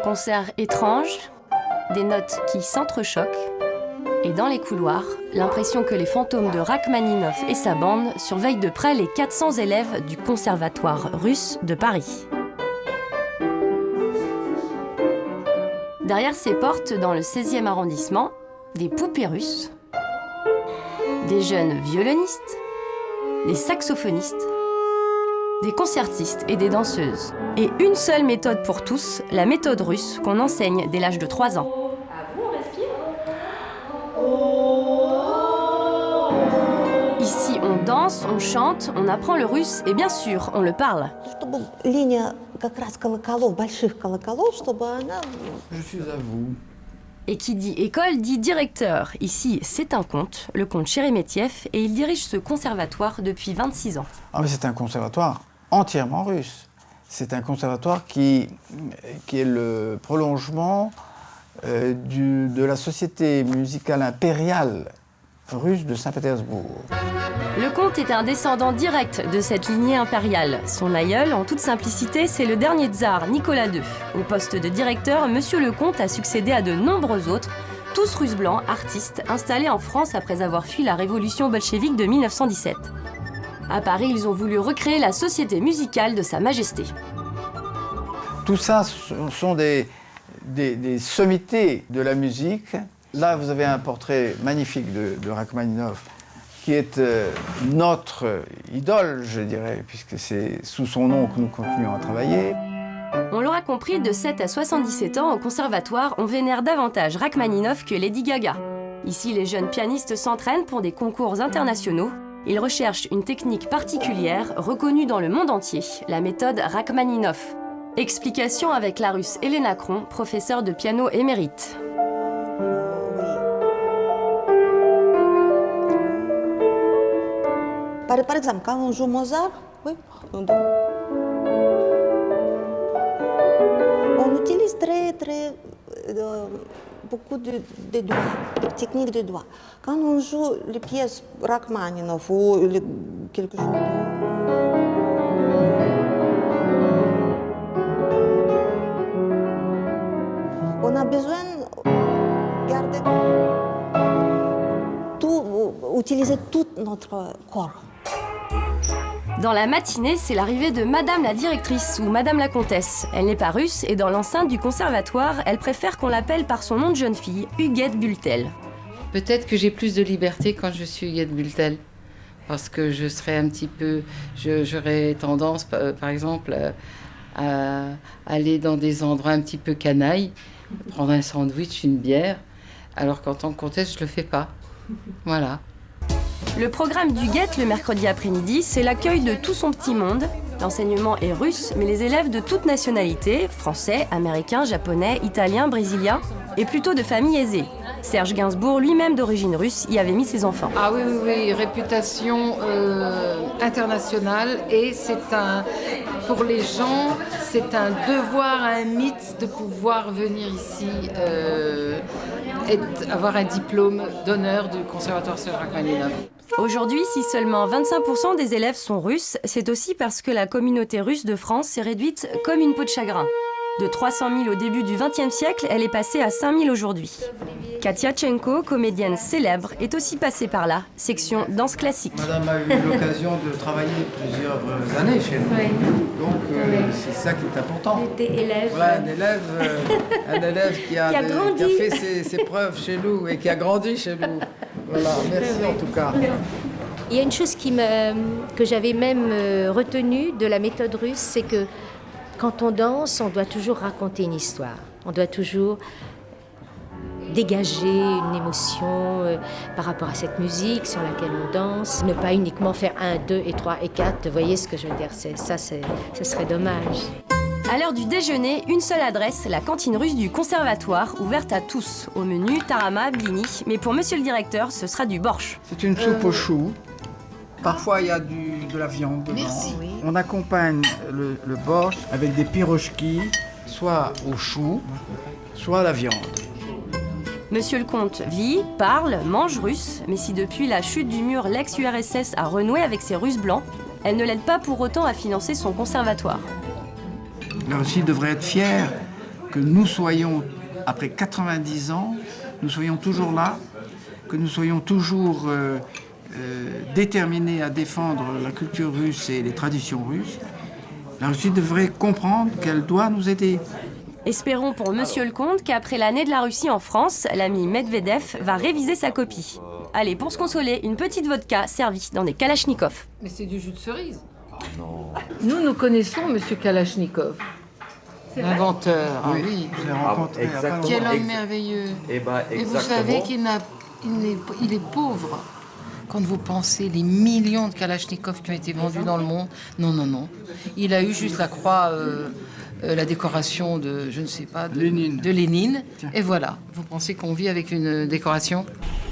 concert étrange, des notes qui s'entrechoquent, et dans les couloirs, l'impression que les fantômes de Rachmaninoff et sa bande surveillent de près les 400 élèves du Conservatoire russe de Paris. Derrière ces portes, dans le 16e arrondissement, des poupées russes, des jeunes violonistes, des saxophonistes, des concertistes et des danseuses. Et une seule méthode pour tous, la méthode russe qu'on enseigne dès l'âge de 3 ans. Ici, on danse, on chante, on apprend le russe et bien sûr, on le parle. Je suis à vous. Et qui dit école dit directeur. Ici, c'est un comte, le comte Cheremetiev, et il dirige ce conservatoire depuis 26 ans. Ah, mais c'est un conservatoire entièrement russe. C'est un conservatoire qui est le prolongement de la société musicale impériale russe de Saint-Pétersbourg. Le comte est un descendant direct de cette lignée impériale. Son aïeul, en toute simplicité, c'est le dernier tsar, Nicolas II. Au poste de directeur, Monsieur le comte a succédé à de nombreux autres, tous russes blancs, artistes, installés en France après avoir fui la révolution bolchevique de 1917. À Paris, ils ont voulu recréer la société musicale de Sa Majesté. Tout ça sont des sommités de la musique. Là, vous avez un portrait magnifique de Rachmaninoff, qui est notre idole, je dirais, puisque c'est sous son nom que nous continuons à travailler. On l'aura compris, de 7 à 77 ans, au conservatoire, on vénère davantage Rachmaninoff que Lady Gaga. Ici, les jeunes pianistes s'entraînent pour des concours internationaux. Ils recherchent une technique particulière, reconnue dans le monde entier, la méthode Rachmaninoff. Explication avec la russe Elena Kron, professeure de piano émérite. Par exemple, quand on joue Mozart, oui, on utilise beaucoup de doigts, de techniques de doigts. Quand on joue les pièces Rachmaninoff ou quelque chose on a besoin de garder utiliser tout notre corps. Dans la matinée, c'est l'arrivée de Madame la directrice ou Madame la comtesse. Elle n'est pas russe et dans l'enceinte du conservatoire, elle préfère qu'on l'appelle par son nom de jeune fille, Huguette Bultel. Peut-être que j'ai plus de liberté quand je suis Huguette Bultel, parce que je serais un petit peu... J'aurais tendance, par exemple, à aller dans des endroits un petit peu canailles, prendre un sandwich, une bière, alors qu'en tant que comtesse, je le fais pas. Voilà. Le programme d'Huguette, le mercredi après-midi, c'est l'accueil de tout son petit monde. L'enseignement est russe, mais les élèves de toutes nationalités, français, américains, japonais, italiens, brésiliens, et plutôt de familles aisées. Serge Gainsbourg, lui-même d'origine russe, y avait mis ses enfants. Ah oui, oui, oui, réputation internationale, et pour les gens, c'est un devoir, un mythe de pouvoir venir ici avoir un diplôme d'honneur du Conservatoire sur Rachmaninoff. Aujourd'hui, si seulement 25% des élèves sont russes, c'est aussi parce que la communauté russe de France s'est réduite comme une peau de chagrin. De 300 000 au début du XXe siècle, elle est passée à 5 000 aujourd'hui. Katia Tchenko, comédienne célèbre, est aussi passée par là, section danse classique. Madame a eu l'occasion de travailler plusieurs années chez nous. Oui. Donc c'est ça qui est important. Voilà, un élève qui a fait ses preuves chez nous et qui a grandi chez nous. Voilà, merci en tout cas. Il y a une chose que j'avais même retenue de la méthode russe, c'est que quand on danse, on doit toujours raconter une histoire. On doit toujours dégager une émotion par rapport à cette musique sur laquelle on danse. Ne pas uniquement faire 1, 2 et 3 et 4. Vous voyez ce que je veux dire? Ce serait dommage. À l'heure du déjeuner, une seule adresse, la cantine russe du conservatoire, ouverte à tous. Au menu, tarama, blini. Mais pour monsieur le directeur, ce sera du borsch. C'est une soupe aux choux. Parfois, il y a de la viande dedans. Merci. On accompagne le borsch avec des pirochki, soit aux choux, soit à la viande. Monsieur le comte vit, parle, mange russe, mais si depuis la chute du mur, l'ex-URSS a renoué avec ses Russes blancs, elle ne l'aide pas pour autant à financer son conservatoire. La Russie devrait être fière que nous soyons, après 90 ans, nous soyons toujours là, que nous soyons toujours déterminés à défendre la culture russe et les traditions russes. La Russie devrait comprendre qu'elle doit nous aider. Espérons pour Monsieur le Comte qu'après l'année de la Russie en France, l'ami Medvedev va réviser sa copie. Allez, pour se consoler, une petite vodka servie dans des kalachnikovs. Mais c'est du jus de cerise. Nous connaissons Monsieur Kalachnikov, l'inventeur. Ah oui. Je l'ai rencontré il y a pas longtemps. Quel homme merveilleux. Et vous savez il est pauvre. Quand vous pensez les millions de Kalachnikov qui ont été vendus dans le monde, non. Il a eu juste la croix, la décoration de, je ne sais pas, de Lénine. Et voilà. Vous pensez qu'on vit avec une décoration ?